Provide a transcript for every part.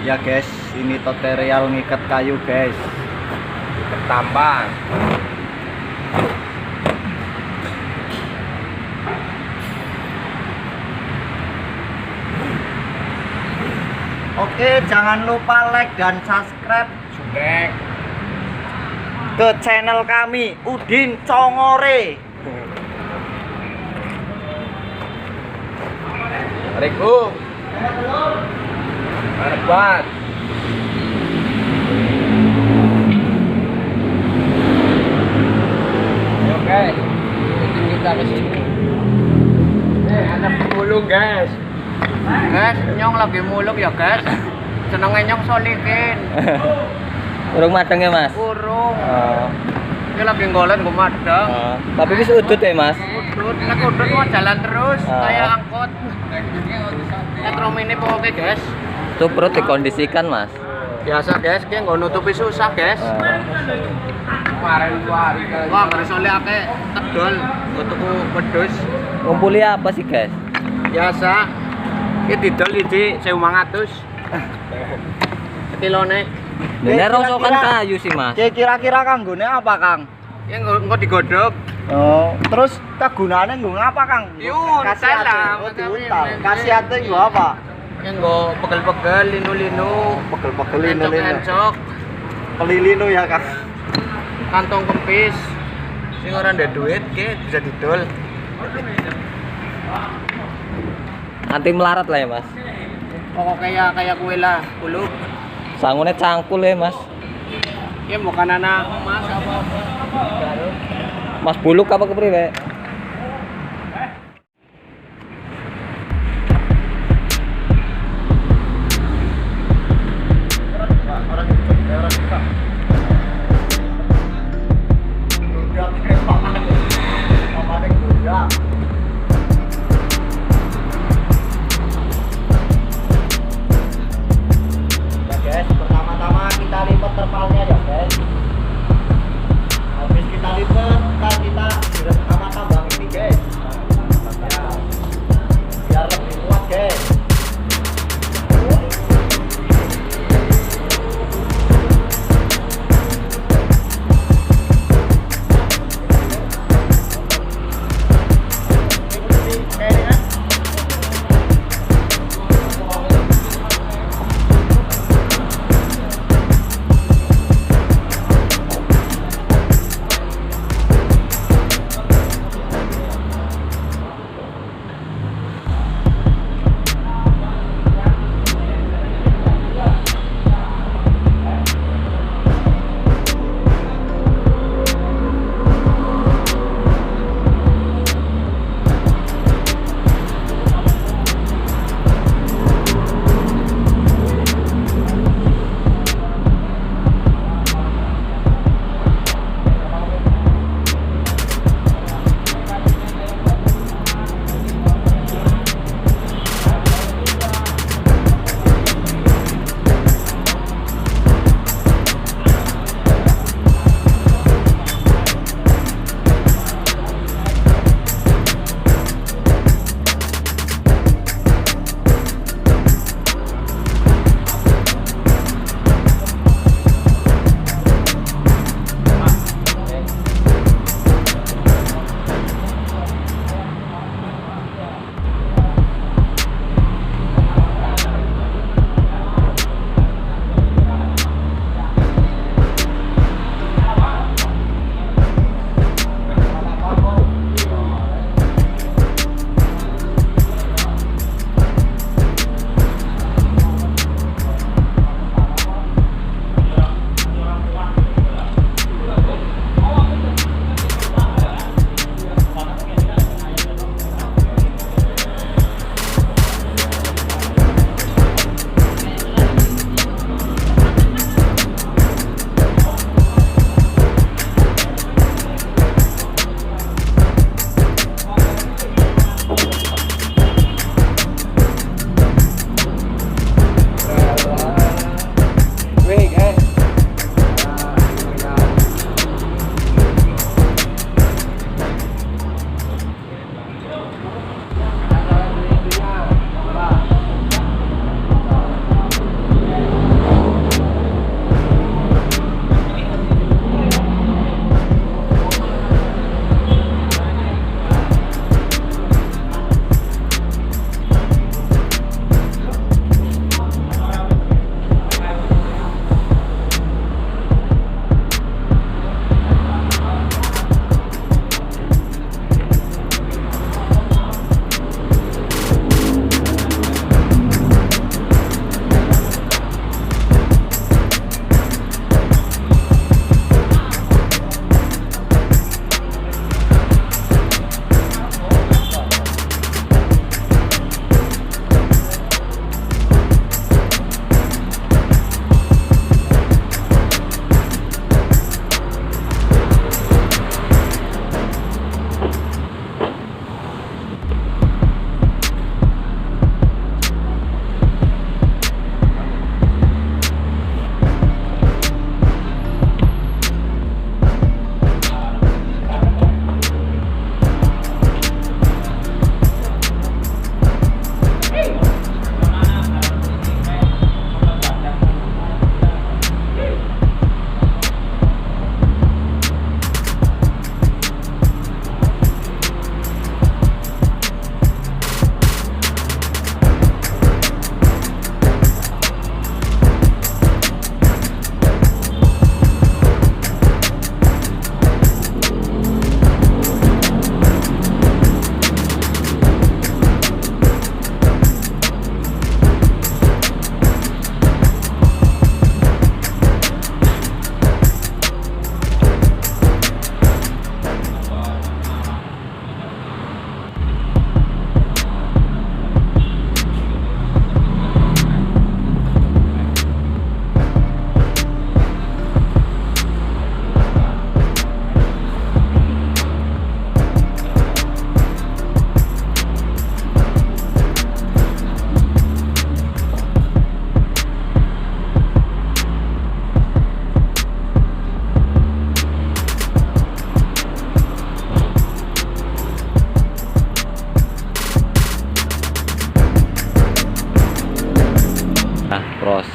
Ya guys, ini tutorial ngikat kayu guys. Tambang. Oke, jangan lupa like dan subscribe Subrek. ke channel kami Udin Congore. Riku. Arbat. Oke, kita ke sini. Ada pemulung guys. Guys, nyong lagi muluk ya guys. Senengnya nyong solikin. Urung mateng ya mas? Urung. Oh. Ini lagi ngolen gue madang. Oh. Tapi bisa udut ya mas? Udut, nek udut mau jalan terus Oh. kayak angkot. Metro mini pokoknya guys. Itu perut dikondisikan mas? Biasa guys, kayak nggak nutupi susah guys. Oh. Kemarin 2 hari kali. Wah, kalau soalnya akeh tedol, gue tuku wedhus. Ngumpuli apa sih guys? Biasa. Iki didol iki 1.500. Kilone. Ini rosokan kayu sih mas. Kira-kira kanggone apa Kang? Ya engko digodhog. Oh, terus kegunaannya nggo ngapa Kang? Yun, Khasiatnya, salam. oh, diuntal. Khasiatnya nggo apa? Ya engko pegel-pegel, linu-linu, Pegel-pegel lino. encok-encok, Pelilino ya Kang. kantong kempis. Sing ora ndek duit ke bisa didol. Anti melarat lah ya mas. Pokoknya kayak kue lah, kuluk. Sangunnya cangkul ya mas. Ya bukan anak emas apa. Mas buluk apa kepriwe? Pertama-tama kita lipat terpalnya ya guys. Habis kita lipat, kita beres sama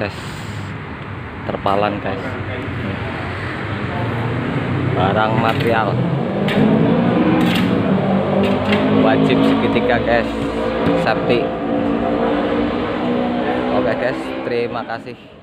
proses terpalan guys. Barang material wajib segitiga guys, safety. Oke guys, terima kasih.